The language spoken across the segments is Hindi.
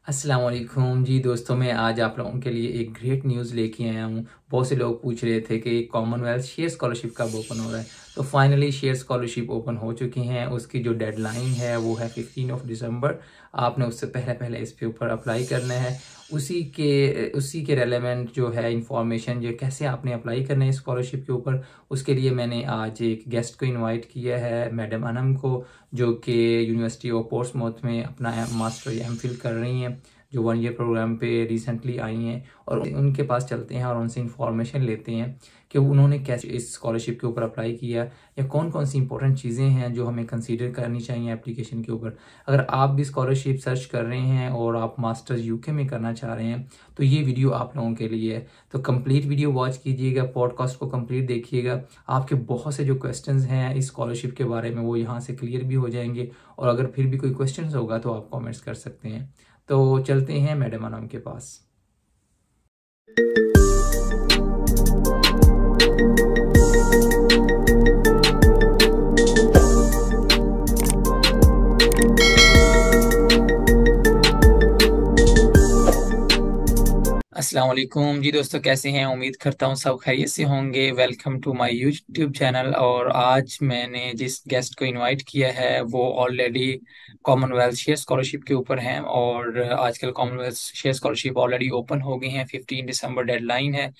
अस्सलाम वालेकुम जी दोस्तों, मैं आज आप लोगों के लिए एक ग्रेट न्यूज़ लेके आया हूँ। बहुत से लोग पूछ रहे थे कि कॉमनवेल्थ शेयर स्कॉलरशिप कब ओपन हो रहा है। तो फाइनली शेयर स्कॉलरशिप ओपन हो चुकी हैं। उसकी जो डेडलाइन है वो है 15 दिसंबर। आपने उससे पहले पहले इस पे ऊपर अप्लाई करना है। उसी के रेलेवेंट जो है इंफॉर्मेशन, जो कैसे आपने अप्लाई करना है स्कॉलरशिप के ऊपर, उसके लिए मैंने आज एक गेस्ट को इनवाइट किया है, मैडम अनम को, जो कि यूनिवर्सिटी ऑफ पोर्ट्समाउथ में अपना मास्टर या एमफिल कर रही हैं, जो 1 ईयर प्रोग्राम पे रिसेंटली आई हैं। और उनके पास चलते हैं और उनसे इंफॉर्मेशन लेते हैं कि उन्होंने कैसे इस स्कॉलरशिप के ऊपर अप्लाई किया, या कौन कौन सी इंपॉर्टेंट चीज़ें हैं जो हमें कंसीडर करनी चाहिए एप्लीकेशन के ऊपर। अगर आप भी स्कॉलरशिप सर्च कर रहे हैं और आप मास्टर्स यूके में करना चाह रहे हैं तो ये वीडियो आप लोगों के लिए है। तो कंप्लीट वीडियो वॉच कीजिएगा, पॉडकास्ट को कंप्लीट देखिएगा। आपके बहुत से जो क्वेश्चंस हैं इस स्कॉलरशिप के बारे में वो यहाँ से क्लियर भी हो जाएंगे। और अगर फिर भी कोई क्वेश्चंस होगा तो आप कमेंट्स कर सकते हैं। तो चलते हैं मैडम अनम के पास। अस्सलाम वालेकुम जी दोस्तों, कैसे हैं? उम्मीद करता हूँ सब खैरियत से होंगे। Welcome to my YouTube channel. और आज मैंने जिस गेस्ट को इनवाइट किया है वो ऑलरेडी कॉमनवेल्थ शेयर स्कॉलरशिप के ऊपर हैं। और आजकल Commonwealth share scholarship already open हो गई हैं, 15 दिसंबर डेडलाइन है।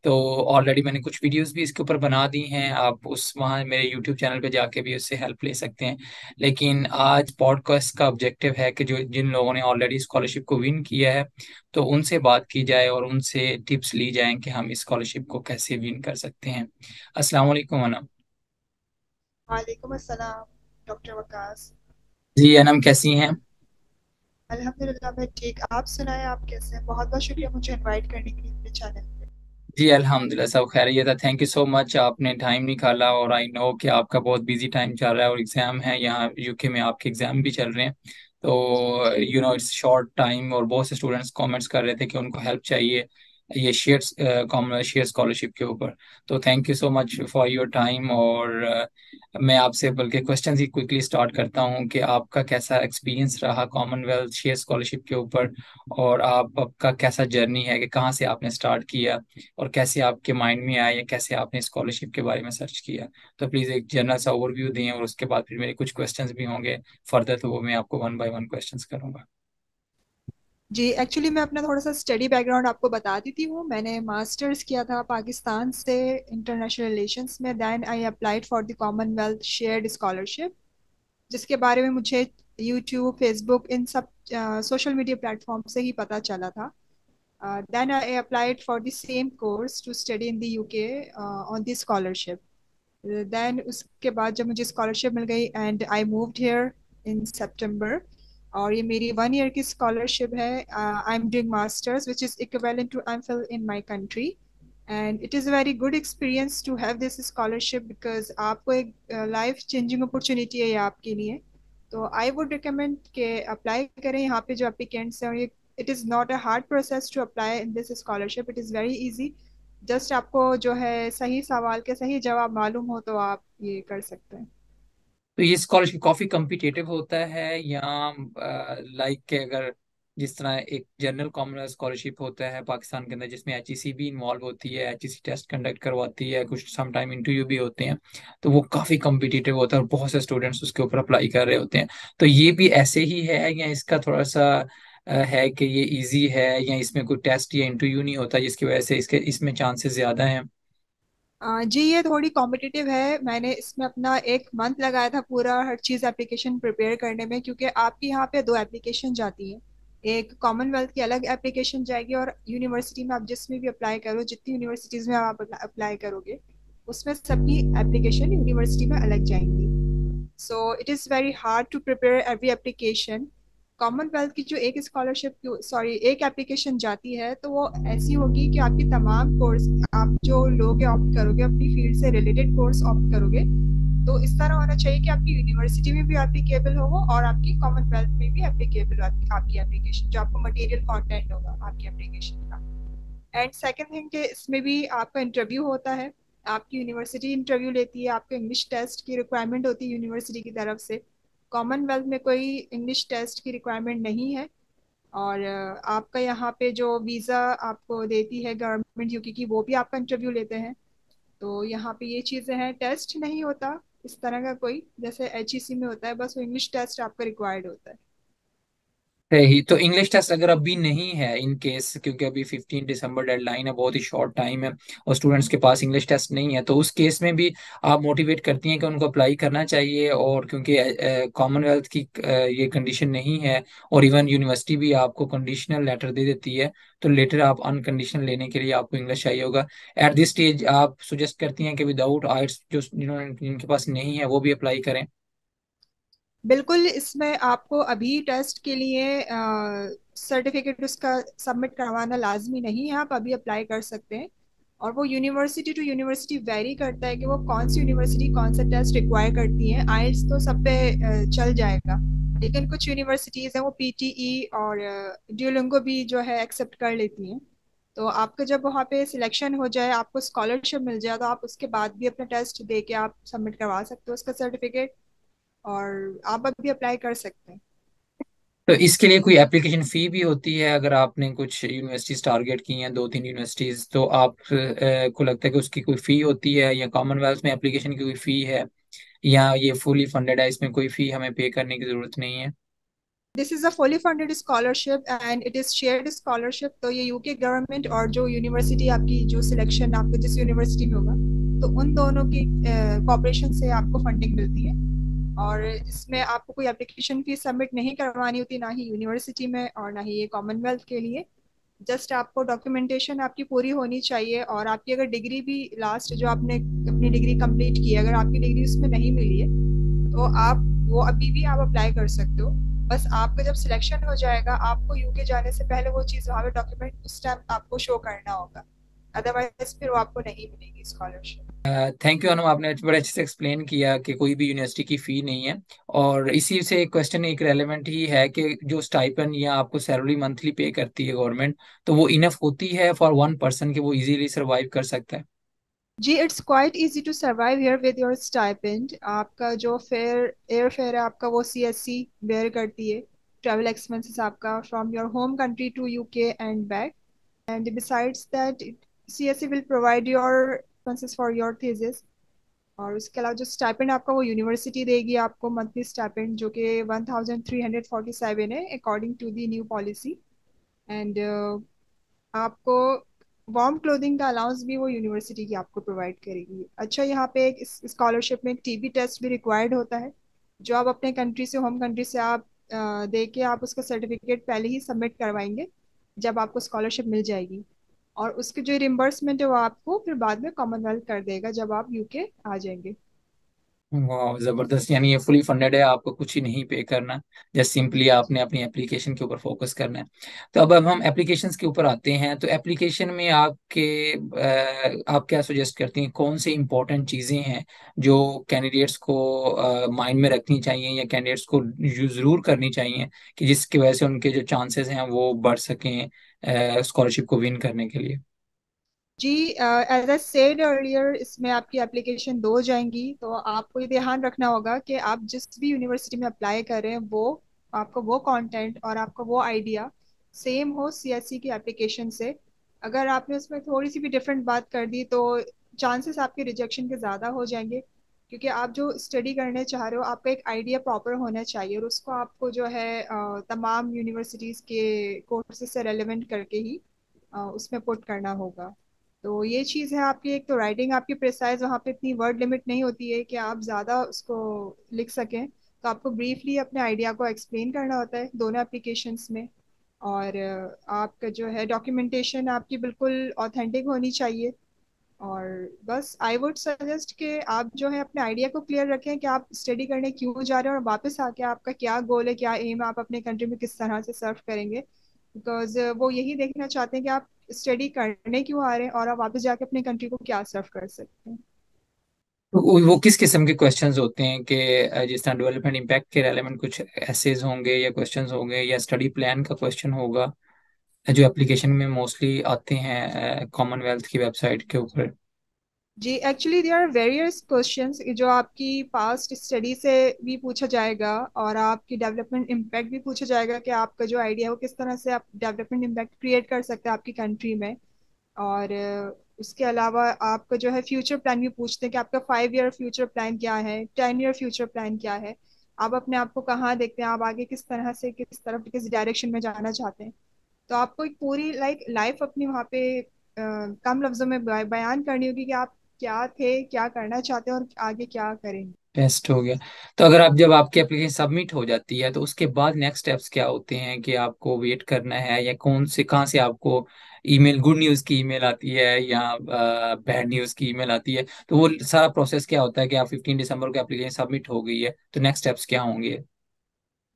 तो ऑलरेडी मैंने कुछ वीडियोस भी इसके ऊपर बना दी हैं, आप उस वहाँ मेरे यूट्यूब चैनल पे जाके भी उससे हेल्प ले सकते हैं। लेकिन आज पॉडकास्ट का ऑब्जेक्टिव है कि जो जिन लोगों ने ऑलरेडी स्कॉलरशिप को विन किया है तो उनसे बात की जाए और उनसे टिप्स ली जाए कि हम इस स्कॉलरशिप को कैसे विन कर सकते हैं। अस्सलाम वालेकुम अनम। वालेकुम अस्सलाम डॉक्टर वकास। जी अनम, कैसी हैं? अल्हम्दुलिल्लाह मैं ठीक। आप सुनाएं, आप कैसे हैं? बहुत बहुत शुक्रिया मुझे इनवाइट करने के लिए अपने चैनल पे। जी अल्हम्दुलिल्लाह सब खैरियत है। थैंक यू सो मच, आपने टाइम निकाला। और आई नो कि आपका बहुत बिजी टाइम चल रहा है और एग्ज़ाम है, यहाँ यूके में आपके एग्ज़ाम भी चल रहे हैं। तो जी इट्स शॉर्ट टाइम और बहुत से स्टूडेंट्स कमेंट्स कर रहे थे कि उनको हेल्प चाहिए ये शेयर स्कॉलरशिप के ऊपर। तो thank you so much for your time. और मैं आपसे बल्कि क्वेश्चन ही क्विकली स्टार्ट करता हूँ कि आपका कैसा एक्सपीरियंस रहा कॉमनवेल्थ शेयर स्कॉलरशिप के ऊपर, और आपका कैसा जर्नी है कि कहाँ से आपने स्टार्ट किया और कैसे आपके माइंड में आया या कैसे आपने स्कॉलरशिप के बारे में सर्च किया। तो प्लीज़ एक जनरल सा ओवरव्यू दें और उसके बाद फिर मेरे कुछ क्वेश्चंस भी होंगे फर्दर, तो वो मैं आपको वन बाय वन क्वेश्चंस करूंगा। जी एक्चुअली मैं अपना थोड़ा सा स्टडी बैकग्राउंड आपको बता देती हूँ। मैंने मास्टर्स किया था पाकिस्तान से इंटरनेशनल रिलेशंस में। Then I applied for the Commonwealth shared scholarship, जिसके बारे में मुझे यूट्यूब, फेसबुक, इन सब सोशल मीडिया प्लेटफॉर्म से ही पता चला था। Then I applied for the same course to study in the UK on the scholarship. Then उसके बाद जब मुझे स्कॉलरशिप मिल गई and I moved here in September. और ये मेरी 1 ईयर की स्कॉलरशिप है। I am doing masters which is equivalent to MPhil in my country. And it is a very good experience to have this scholarship because आपको एक लाइफ चेंजिंग अपॉर्चुनिटी है ये आपके लिए। तो आई वुड रिकमेंड के अप्लाई करें। यहाँ पे जो एप्लीकेंट्स हैं, और ये it is not a hard process to apply in this scholarship, it is very easy. Just आपको जो है सही सवाल के सही जवाब मालूम हो तो आप ये कर सकते हैं। तो ये स्कॉलरशिप काफ़ी कम्पिटिटिव होता है, या लाइक के अगर जिस तरह एक जनरल कॉमन स्कॉलरशिप होता है पाकिस्तान के अंदर जिसमें एचईसी भी इन्वॉल्व होती है, एचईसी टेस्ट कंडक्ट करवाती है, कुछ सम टाइम इंटरव्यू भी होते हैं, तो वो काफ़ी कम्पिटिटिव होता है और बहुत से स्टूडेंट्स उसके ऊपर अप्लाई कर रहे होते हैं। तो ये भी ऐसे ही है, या इसका थोड़ा सा है कि ये इजी है, या इसमें कोई टेस्ट या इंटरव्यू नहीं होता जिसकी वजह से इसके इसमें चांसेस ज़्यादा हैं? जी ये थोड़ी कॉम्पिटिटिव है। मैंने इसमें अपना 1 मंथ लगाया था पूरा हर चीज़ एप्लीकेशन प्रिपेयर करने में, क्योंकि आपकी यहाँ पे 2 एप्लीकेशन जाती हैं। एक कॉमनवेल्थ की अलग एप्लीकेशन जाएगी, और यूनिवर्सिटी में आप जिसमें भी अप्लाई करो, जितनी यूनिवर्सिटीज़ में आप अप्लाई करोगे उसमें सबकी एप्लीकेशन यूनिवर्सिटी में अलग जाएंगी। So it is very hard to prepare every application. Commonwealth की जो एक स्कॉलरशिप, सॉरी एक एप्लीकेशन जाती है, तो वो ऐसी होगी कि आपकी तमाम कोर्स, आप जो लोगे ऑप्ट करोगे अपनी फील्ड से रिलेटेड कोर्स ऑप्ट करोगे, तो इस तरह होना चाहिए कि आपकी यूनिवर्सिटी में भी एप्लीकेबल हो वो, और आपकी कॉमनवेल्थ में भी एप्लीकेबल हो आपकी एप्लीकेशन, जो आपको मटेरियल कंटेंट होगा आपकी एप्लीकेशन का। एंड सेकंड थिंग कि इसमें भी आपका इंटरव्यू होता है। आपकी यूनिवर्सिटी इंटरव्यू लेती है, आपको इंग्लिश टेस्ट की रिक्वायरमेंट होती है यूनिवर्सिटी की तरफ से। कॉमनवेल्थ में कोई इंग्लिश टेस्ट की रिक्वायरमेंट नहीं है। और आपका यहाँ पे जो वीज़ा आपको देती है गवर्नमेंट यूके की, वो भी आपका इंटरव्यू लेते हैं। तो यहाँ पे ये चीज़ें हैं, टेस्ट नहीं होता इस तरह का कोई, जैसे HEC में होता है, बस वो इंग्लिश टेस्ट आपका रिक्वायर्ड होता है। सही। तो इंग्लिश टेस्ट अगर अभी नहीं है इन केस, क्योंकि अभी 15 दिसंबर डेडलाइन है, बहुत ही शॉर्ट टाइम है, और स्टूडेंट्स के पास इंग्लिश टेस्ट नहीं है, तो उस केस में भी आप मोटिवेट करती हैं कि उनको अप्लाई करना चाहिए? और क्योंकि कॉमनवेल्थ की ये कंडीशन नहीं है, और इवन यूनिवर्सिटी भी आपको कंडीशनल लेटर दे देती है, तो लेटर आप अनकंडीशनल लेने के लिए आपको इंग्लिश चाहिए होगा। एट दिस स्टेज आप सुजेस्ट करती हैं कि विदाउट आइट्स जो जिनके पास नहीं है वो भी अप्लाई करें? बिल्कुल, इसमें आपको अभी टेस्ट के लिए सर्टिफिकेट उसका सबमिट करवाना लाजमी नहीं है, आप अभी अप्लाई कर सकते हैं। और वो यूनिवर्सिटी टू यूनिवर्सिटी वेरी करता है कि वो कौन सी यूनिवर्सिटी कौन सा टेस्ट रिक्वायर करती है। आइल्स तो सब पे चल जाएगा, लेकिन कुछ यूनिवर्सिटीज़ हैं वो PTE और ड्यूलिंगो भी जो है एक्सेप्ट कर लेती हैं। तो आपका जब वहाँ पे सिलेक्शन हो जाए, आपको स्कॉलरशिप मिल जाए, तो आप उसके बाद भी अपना टेस्ट दे के आप सबमिट करवा सकते हो उसका सर्टिफिकेट, और आप अभी अप्लाई कर सकते हैं। तो इसके लिए कोई एप्लीकेशन फी भी होती है? अगर आपने कुछ यूनिवर्सिटीज टारगेट की हैं, 2-3 यूनिवर्सिटीज, तो आप को लगता है कि उसकी कोई फी होती है, या कॉमनवेल्थ में एप्लीकेशन की कोई फी है, या ये फुली फंडेड है, इसमें कोई फी हमें पे करने की जरूरत नहीं है? This is a fully funded scholarship and it is shared scholarship. तो ये यूके गवर्नमेंट और जो यूनिवर्सिटी आपकी जो सिलेक्शन आपको जिस यूनिवर्सिटी में होगा, तो उन दोनों की कॉपरेशन से आपको फंडिंग मिलती है। और इसमें आपको कोई एप्लीकेशन फीस सबमिट नहीं करवानी होती, ना ही यूनिवर्सिटी में और ना ही ये कॉमनवेल्थ के लिए। जस्ट आपको डॉक्यूमेंटेशन आपकी पूरी होनी चाहिए, और आपकी अगर डिग्री भी लास्ट जो आपने अपनी डिग्री कंप्लीट की है, अगर आपकी डिग्री उसमें नहीं मिली है, तो आप वो अभी भी आप अप्लाई कर सकते हो। बस आपका जब सिलेक्शन हो जाएगा, आपको यूके जाने से पहले वो चीज़ वहाँ पे डॉक्यूमेंट उस टाइम आपको शो करना होगा, अदरवाइज फिर वो आपको नहीं मिलेगी स्कॉलरशिप। थैंक यू अनु, आपने बड़े अच्छे से एक्सप्लेन किया कि कोई भी यूनिवर्सिटी की फ़ी नहीं है। और इसी से एक क्वेश्चन एक रेलेवेंट ही है कि जो स्टाइपेंड या आपको सैलरी मंथली पे करती है गवर्नमेंट, तो वो इनफ होती है फॉर वन पर्सन कि वो इजीली सरवाइव कर सकता है? जी, it's quite easy to survive here with your stipend. आपका जो फेयर एयर फेयर है आपका, वो CSC बेयर करती है, ट्रैवल एक्सपेंसेस आपका from your home country to UK and back. And besides that CSC will provide your expenses for your thesis. और उसके अलावा जो स्टाइपेंड आपका, वो यूनिवर्सिटी देगी आपको मंथली स्टाइपेंड, जो कि 1347 है according to the new policy. And आपको वार्म क्लोथिंग का अलाउंस भी वो यूनिवर्सिटी की आपको प्रोवाइड करेगी। अच्छा, यहाँ पे एक स्कॉलरशिप में एक TB टेस्ट भी रिक्वायर्ड होता है, जो आप अपने कंट्री से, होम कंट्री से आप दे के आप उसका सर्टिफिकेट पहले ही सबमिट करवाएंगे जब आपको स्कॉलरशिप मिल जाएगी। और उसकी जो रिम्बर्समेंट है वो आपको फिर बाद में कॉमनवेल्थ कर देगा जब आप यूके आ जाएंगे। वाह, जबरदस्त। यानी ये फुली फंडेड है, आपको कुछ ही नहीं पे करना, जस्ट सिंपली आपने अपनी एप्लीकेशन के ऊपर फोकस करना है। तो अब हम एप्लीकेशंस के ऊपर आते हैं। तो एप्लीकेशन में आप क्या सजेस्ट करती हैं, कौन से इंपॉर्टेंट चीज़ें हैं जो कैंडिडेट्स को माइंड में रखनी चाहिए, या कैंडिडेट्स को जरूर करनी चाहिए, कि जिसकी वजह से उनके जो चांसेस हैं वो बढ़ सकें स्कॉलरशिप को विन करने के लिए? जी, एज आई सेड अर्लियर, इसमें आपकी एप्लीकेशन दो हो जाएंगी, तो आपको ये ध्यान रखना होगा कि आप जिस भी यूनिवर्सिटी में अप्लाई कर रहे हैं, वो आपको वो कंटेंट और आपका वो आइडिया सेम हो CSC की एप्लीकेशन से। अगर आपने उसमें थोड़ी सी भी डिफरेंट बात कर दी, तो चांसेस आपके रिजेक्शन के ज़्यादा हो जाएंगे। क्योंकि आप जो स्टडी करने चाह रहे हो, आपका एक आइडिया प्रॉपर होना चाहिए, और उसको आपको जो है तमाम यूनिवर्सिटीज़ के कोर्सेज से रेलेवेंट करके ही उसमें पुट करना होगा। तो ये चीज़ है आपकी। एक तो राइटिंग आपकी प्रिसाइज, वहाँ पे इतनी वर्ड लिमिट नहीं होती है कि आप ज़्यादा उसको लिख सकें, तो आपको ब्रीफली अपने आइडिया को एक्सप्लेन करना होता है दोनों एप्लीकेशंस में। और आपका जो है डॉक्यूमेंटेशन आपकी बिल्कुल ऑथेंटिक होनी चाहिए। और बस आई वुड सजेस्ट कि आप जो है अपने आइडिया को क्लियर रखें कि आप स्टडी करने क्यों जा रहे हैं, और वापस आके आपका क्या गोल है, क्या एम है, आप अपने कंट्री में किस तरह से सर्व करेंगे। बिकॉज वो यही देखना चाहते हैं कि आप स्टडी करने क्यों आ रहे हैं, और आप वापस जाके अपने कंट्री को क्या सर्व कर सकते हैं। तो वो किस किस्म के क्वेश्चंस होते हैं कि जिस तरह डेवलपमेंट इम्पैक्ट के रेलेवेंट कुछ एसेज होंगे, या क्वेश्चंस होंगे, या स्टडी प्लान का क्वेश्चन होगा, जो एप्लीकेशन में मोस्टली आते हैं कॉमनवेल्थ की वेबसाइट के ऊपर? जी actually there are various questions जो आपकी पास्ट स्टडी से भी पूछा जाएगा, और आपकी डेवलपमेंट इम्पैक्ट भी पूछा जाएगा कि आपका जो आइडिया है वो किस तरह से आप डेवलपमेंट इम्पैक्ट क्रिएट कर सकते हैं आपकी कंट्री में। और उसके अलावा आपका जो है फ्यूचर प्लान भी पूछते हैं कि आपका 5 ईयर फ्यूचर प्लान क्या है, 10 ईयर फ्यूचर प्लान क्या है, आप अपने आप को कहाँ देखते हैं, आप आगे किस तरह से किस तरफ किस डायरेक्शन में जाना चाहते हैं। तो आपको एक पूरी लाइफ अपनी वहाँ पे कम लफ्जों में बयान करनी होगी कि आप क्या थे, क्या करना चाहते हैं और आगे क्या करेंगे। टेस्ट हो गया। तो अगर आप जब आपकी एप्लीकेशन सबमिट हो जाती है तो उसके बाद नेक्स्ट स्टेप्स क्या होते हैं कि आपको वेट करना है, या कौन से कहाँ से आपको ईमेल, गुड न्यूज़ की ईमेल आती है या बैड न्यूज़ की ईमेल आती है? तो वो सारा प्रोसेस क्या होता है कि आप 15 दिसंबर को एप्लीकेशन सबमिट हो गई है, तो नेक्स्ट स्टेप्स क्या होंगे?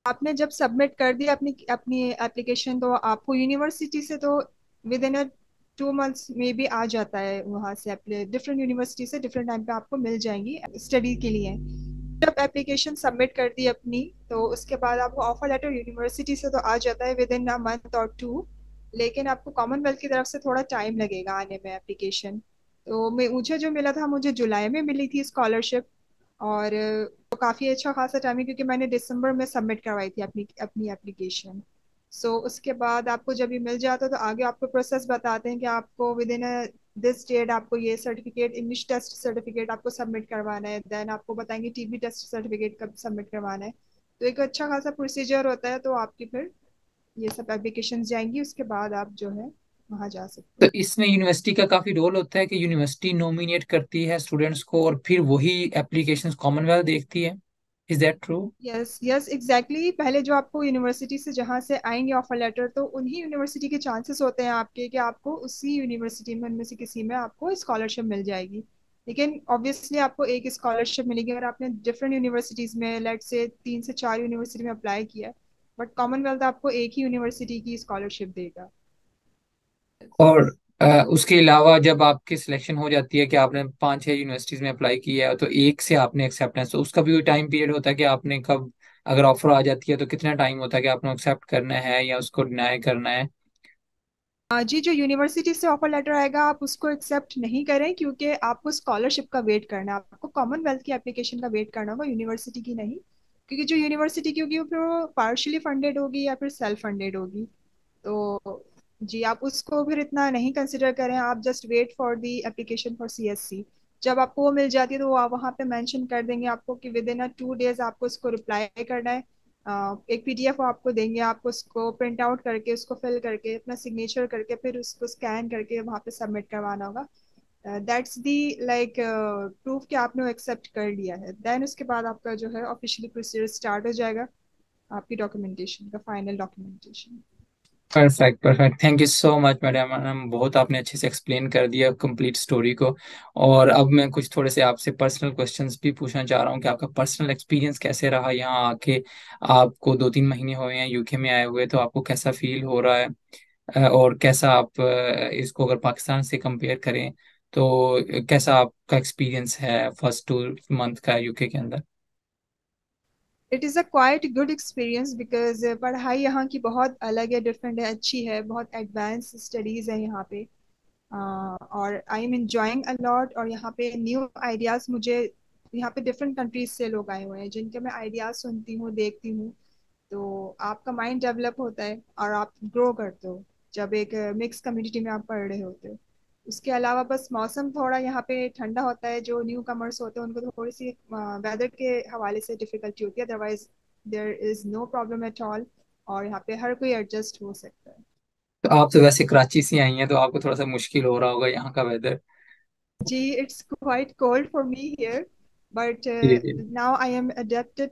आपने जब सबमिट कर दिया अपनी अपनी एप्लीकेशन, तो आपको यूनिवर्सिटी से तो विद इन 2 मंथ्स में भी आ जाता है वहाँ से। डिफरेंट यूनिवर्सिटी से डिफरेंट टाइम पे आपको मिल जाएंगी स्टडी के लिए। जब एप्लीकेशन सबमिट कर दी अपनी, तो उसके बाद आपको ऑफर लेटर यूनिवर्सिटी से तो आ जाता है विद इन अ मंथ और टू। लेकिन आपको कॉमनवेल्थ की तरफ से थोड़ा टाइम लगेगा आने में एप्लीकेशन। तो मुझे जो मिला था, मुझे जुलाई में मिली थी स्कॉलरशिप। और तो काफ़ी अच्छा खासा टाइम है क्योंकि मैंने दिसंबर में सबमिट करवाई थी अपनी अपनी एप्लीकेशन। सो उसके बाद आपको जब ये मिल जाता है तो आगे आपको प्रोसेस बताते हैं कि आपको विद इन दिस डेट आपको ये सर्टिफिकेट, इंग्लिश टेस्ट सर्टिफिकेट आपको सबमिट करवाना है। देन आपको बताएंगे टीबी टेस्ट सर्टिफिकेट कब सबमिट करवाना है। तो एक अच्छा खासा प्रोसीजर होता है। तो आपकी फिर ये सब एप्लीकेशन जाएंगी, उसके बाद आप जो है वहाँ जा सकते तो हैं। इसमें यूनिवर्सिटी का काफी रोल होता है कि यूनिवर्सिटी नॉमिनेट करती है स्टूडेंट्स को और फिर वही एप्लीकेशंस कॉमनवेल्थ देखती है। Is that true? Yes yes exactly. पहले जो आपको यूनिवर्सिटी से जहाँ से आएंगे ऑफर लेटर, तो उन्हीं यूनिवर्सिटी के चांसेस होते हैं आपके कि आपको उसी यूनिवर्सिटी में उनमें से किसी में आपको स्कॉलरशिप मिल जाएगी। लेकिन ऑब्वियसली आपको एक स्कॉलरशिप मिलेगी अगर आपने डिफरेंट यूनिवर्सिटीज में, लेट से 3 से 4 यूनिवर्सिटी में अप्लाई किया है। बट कॉमनवेल्थ आपको एक ही यूनिवर्सिटी की स्कॉलरशिप देगा। और उसके अलावा जब आपकी सिलेक्शन हो जाती है कि आपने 5-6 यूनिवर्सिटीज में अप्लाई किया है तो एक से आपने एक्सेप्टेंस, तो उसका भी कोई टाइम पीरियड होता है कि आपने कब, अगर ऑफर आ जाती है तो कितना टाइम होता है कि आपने एक्सेप्ट करना है या उसको डिनाई करना है? जी, जो यूनिवर्सिटी से ऑफर लेटर आएगा आप उसको एक्सेप्ट नहीं करें, क्योंकि आपको स्कॉलरशिप का वेट करना है। आपको कॉमनवेल्थ की एप्लीकेशन का वेट करना होगा, यूनिवर्सिटी की नहीं। क्योंकि जो यूनिवर्सिटी की होगी वो फिर वो पार्शियली फंडेड होगी या फिर सेल्फ फंडेड होगी। तो जी आप उसको फिर इतना नहीं कंसिडर करें। आप just wait for the application for CSC. जब आपको वो मिल जाती है तो वो आप वहाँ पे मेंशन कर देंगे आपको कि विद इन 2 डेज आपको इसको रिप्लाई करना है। एक पीडीएफ आपको देंगे, आपको उसको प्रिंट आउट करके उसको फिल करके अपना सिग्नेचर करके फिर उसको स्कैन करके वहाँ पे सबमिट करवाना होगा। दैट्स दी लाइक प्रूफ कि आपने एक्सेप्ट कर लिया है। देन उसके बाद आपका जो है ऑफिशियली प्रोसीजर स्टार्ट हो जाएगा, आपकी डॉक्यूमेंटेशन का, final documentation. Perfect perfect, thank you so much madam madam, बहुत आपने अच्छे से एक्सप्लेन कर दिया कंप्लीट स्टोरी को। और अब मैं कुछ थोड़े से आपसे पर्सनल क्वेश्चंस भी पूछना चाह रहा हूँ कि आपका पर्सनल एक्सपीरियंस कैसे रहा यहाँ आके। आपको 2-3 महीने हुए हैं यूके में आए हुए, तो आपको कैसा फील हो रहा है? और कैसा आप इसको अगर पाकिस्तान से कंपेयर करें तो कैसा आपका एक्सपीरियंस है फर्स्ट 2 मंथ का यूके के अंदर? It is a quite good experience because पढ़ाई यहाँ की बहुत अलग है, डिफरेंट है, अच्छी है, बहुत एडवांस स्टडीज़ है यहाँ पे। और I am enjoying a lot. और यहाँ पे न्यू आइडियाज़ मुझे, यहाँ पे डिफरेंट कंट्रीज से लोग आए हुए हैं जिनके मैं आइडियाज़ सुनती हूँ, देखती हूँ। तो आपका माइंड डेवलप होता है और आप ग्रो करते हो जब एक मिक्स कम्युनिटी में आप पढ़ रहे होते हो। उसके अलावा बस मौसम थोड़ा यहाँ पे ठंडा होता है, जो न्यू कमर्स होते हैं उनको थोड़ी सी वेदर के हवाले से डिफिकल्टी होती है, otherwise there is no problem at all. और यहाँ पे हर कोई एडजस्ट हो सकता है। तो आप तो वैसे कराची से आई हैं तो आपको थोड़ा सा मुश्किल हो रहा होगा यहाँ का वेदर। जी it's quite cold for me here, but जी जी। Now I am adapted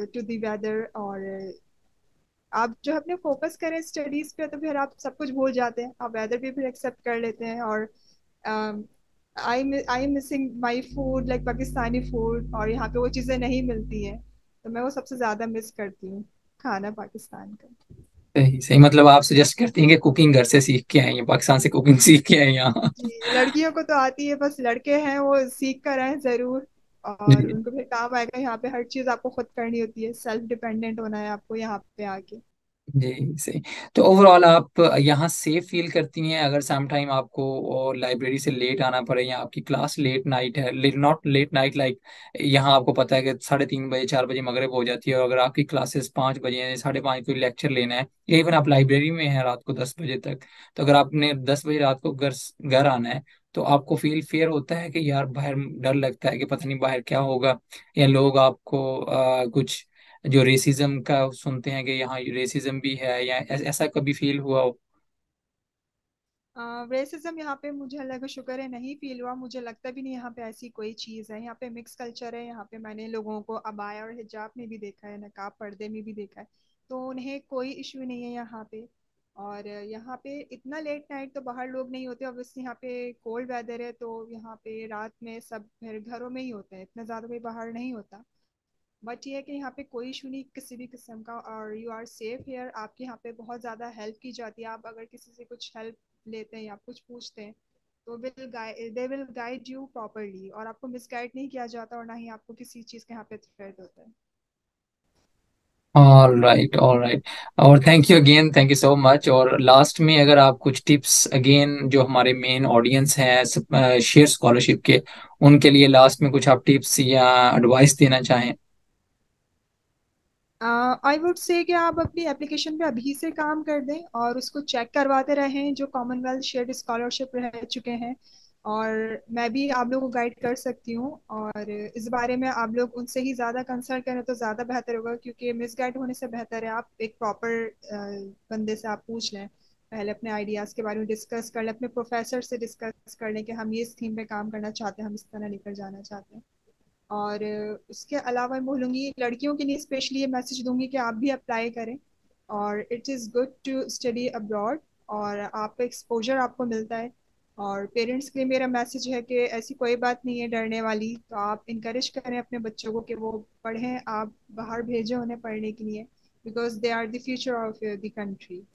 to the weather. और आप जो अपने फोकस करें स्टडीज पे तो फिर आप सब कुछ भूल जाते हैं, आप वेदर भी फिर एक्सेप्ट कर लेते हैं। और I am missing my food, like Pakistani food, और यहाँ पे वो चीज़ें नहीं मिलती हैं। तो मैं वो सबसे ज़्यादा मिस करती हूँ, खाना पाकिस्तान का। सही सही, मतलब आप सजेस्ट करती हैं कि कुकिंग घर से सीख के आई हैं, पाकिस्तान से कुकिंग सीख के आई हैं यहाँ? जी लड़कियों को तो आती है, बस लड़के हैं वो सीख कर आए ज़रूर। और जी। उनको फिर काम आएगा। यहाँ पे हर चीज़ आपको खुद करनी होती है, सेल्फ डिपेंडेंट होना है आपको यहाँ पे आके। जी सही। तो ओवरऑल आप यहाँ सेफ फील करती हैं अगर सम टाइम आपको लाइब्रेरी से लेट आना पड़े, या आपकी क्लास लेट नाइट है, नॉट लेट नाइट लाइक यहाँ आपको पता है कि 3:30 बजे 4 बजे मगरिब हो जाती है, और अगर आपकी क्लासेस 5 बजे 5:30 कोई लेक्चर लेना है, या इवन आप लाइब्रेरी में हैं रात को 10 बजे तक, तो अगर आपने 10 बजे रात को घर घर आना है, तो आपको फील फेयर होता है कि यार बाहर डर लगता है कि पता नहीं बाहर क्या होगा, या लोग आपको कुछ जो रेसिज्म का सुनते हैं कि यहाँ रेसिज्म भी है, या ऐसा कभी फील हुआ हो? रेसिज्म यहाँ पे मुझे अल्लाह का शुक्र है नहीं फील हुआ। मुझे लगता भी नहीं यहाँ पे ऐसी कोई चीज़ है। यहाँ पे मिक्स कल्चर है। यहाँ पे मैंने लोगों को अबाया और हिजाब में भी देखा है, नकाब पर्दे में भी देखा है, तो उन्हें कोई इशू नहीं है यहाँ पे। और यहाँ पे इतना लेट नाइट तो बाहर लोग नहीं होते। ऑब्वियसली यहाँ पे कोल्ड वेदर है, तो यहाँ पे रात में सब फिर घरों में ही होते हैं, इतना ज़्यादा कोई बाहर नहीं होता। बट ये है कि यहाँ पे कोई इशू नहीं किसी भी किस्म का, और यू आर सेफ हेयर। आपके यहाँ पे बहुत ज़्यादा हेल्प की जाती है। आप अगर किसी से कुछ हेल्प लेते हैं या कुछ पूछते हैं, तो they will guide you properly, और आपको मिसगाइड नहीं किया जाता, और ना ही आपको किसी चीज़ के यहाँ पे थ्रेट होता है। All right, all right. और thank you again, thank you so much. और लास्ट में अगर आप कुछ टिप्स अगेन जो हमारे मेन ऑडियंस हैं शेयर स्कॉलरशिप के, उनके लिए लास्ट में कुछ आप टिप्स या एडवाइस देना चाहें। आई वुड से कि आप अपनी एप्लीकेशन पे अभी से काम कर दें और उसको चेक करवाते रहें जो कॉमनवेल्थ शेयर्ड स्कॉलरशिप रह चुके हैं। और मैं भी आप लोगों को गाइड कर सकती हूँ, और इस बारे में आप लोग उनसे ही ज़्यादा कंसल्ट करें तो ज़्यादा बेहतर होगा, क्योंकि मिसगाइड होने से बेहतर है आप एक प्रॉपर बंदे से आप पूछ लें। पहले अपने आइडियाज़ के बारे में डिस्कस कर लें, अपने प्रोफेसर से डिस्कस कर लें कि हम ये इस थीम पे काम करना चाहते हैं, हम इस तरह लेकर जाना चाहते हैं। और उसके अलावा मैं बोलूँगी लड़कियों के लिए स्पेशली ये मैसेज दूंगी कि आप भी अप्लाई करें। और it is good to study abroad, और आप एक्सपोजर आपको मिलता है। और पेरेंट्स के लिए मेरा मैसेज है कि ऐसी कोई बात नहीं है डरने वाली, तो आप इनकरेज करें अपने बच्चों को कि वो पढ़ें, आप बाहर भेजें उन्हें पढ़ने के लिए, because they are the future of the country.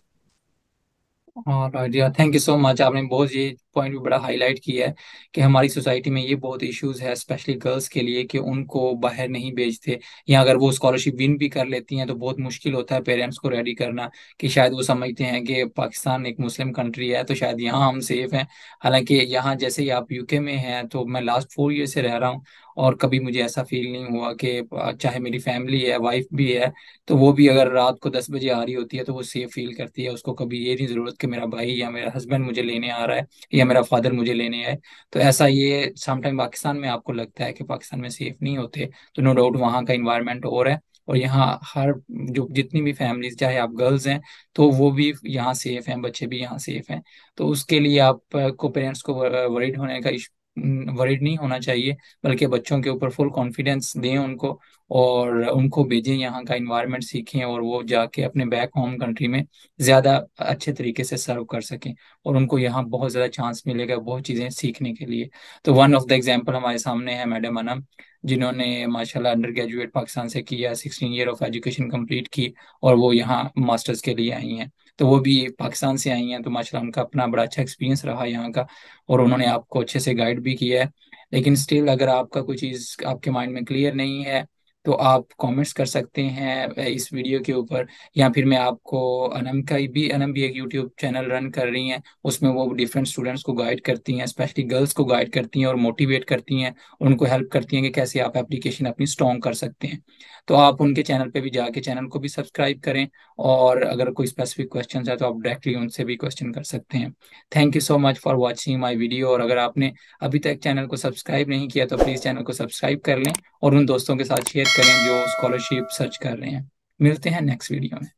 और थैंक यू सो मच। आपने बहुत ये पॉइंट भी बड़ा हाईलाइट किया है कि हमारी सोसाइटी में ये बहुत इश्यूज है स्पेशली गर्ल्स के लिए, कि उनको बाहर नहीं भेजते, या अगर वो स्कॉलरशिप विन भी कर लेती हैं तो बहुत मुश्किल होता है पेरेंट्स को रेडी करना, कि शायद वो समझते हैं कि पाकिस्तान एक मुस्लिम कंट्री है तो शायद यहाँ हम सेफ हैं। हालांकि यहाँ जैसे ही आप यूके में हैं, तो मैं लास्ट 4 ईयर से रह रहा हूँ, और कभी मुझे ऐसा फील नहीं हुआ कि चाहे मेरी फैमिली है, वाइफ भी है, तो वो भी अगर रात को 10 बजे आ रही होती है तो वो सेफ फील करती है। उसको कभी ये नहीं जरूरत कि मेरा भाई या मेरा हस्बैंड मुझे लेने आ रहा है, या मेरा फादर मुझे लेने आए। तो ऐसा ये समटाइम पाकिस्तान में आपको लगता है कि पाकिस्तान में सेफ नहीं होते, तो नो डाउट वहाँ का इन्वायरमेंट और है। और यहाँ हर जो जितनी भी फैमिलीज, चाहे आप गर्ल्स हैं तो वो भी यहाँ सेफ हैं, बच्चे भी यहाँ सेफ हैं। तो उसके लिए आपको पेरेंट्स को वरीड होने का वरीड नहीं होना चाहिए, बल्कि बच्चों के ऊपर फुल कॉन्फिडेंस दें उनको, और उनको भेजें, यहाँ का इन्वायरमेंट सीखें, और वो जाके अपने बैक होम कंट्री में ज़्यादा अच्छे तरीके से सर्व कर सकें, और उनको यहाँ बहुत ज़्यादा चांस मिलेगा बहुत चीज़ें सीखने के लिए। तो वन ऑफ द एग्जांपल हमारे सामने है मैडम अनम, जिन्होंने माशाल्लाह अंडर ग्रेजुएट पाकिस्तान से किया, 16 ईयर ऑफ एजुकेशन कंप्लीट की, और वो यहाँ मास्टर्स के लिए आई हैं। तो वो भी पाकिस्तान से आई हैं, तो माशाल्लाह उनका अपना बड़ा अच्छा एक्सपीरियंस रहा यहाँ का, और उन्होंने आपको अच्छे से गाइड भी किया है। लेकिन स्टिल अगर आपका कोई चीज़ आपके माइंड में क्लियर नहीं है, तो आप कमेंट्स कर सकते हैं इस वीडियो के ऊपर, या फिर मैं आपको अनम भी एक यूट्यूब चैनल रन कर रही हैं, उसमें वो डिफरेंट स्टूडेंट्स को गाइड करती हैं, स्पेशली गर्ल्स को गाइड करती हैं और मोटिवेट करती हैं, उनको हेल्प करती हैं कि कैसे आप एप्लीकेशन अपनी स्ट्रॉन्ग कर सकते हैं। तो आप उनके चैनल पे भी जाके चैनल को भी सब्सक्राइब करें, और अगर कोई स्पेसिफिक क्वेश्चन है तो आप डायरेक्टली उनसे भी क्वेश्चन कर सकते हैं। Thank you so much for watching my video. और अगर आपने अभी तक चैनल को सब्सक्राइब नहीं किया तो प्लीज़ चैनल को सब्सक्राइब कर लें, और उन दोस्तों के साथ शेयर करें जो स्कॉलरशिप सर्च कर रहे हैं। मिलते हैं नेक्स्ट वीडियो में।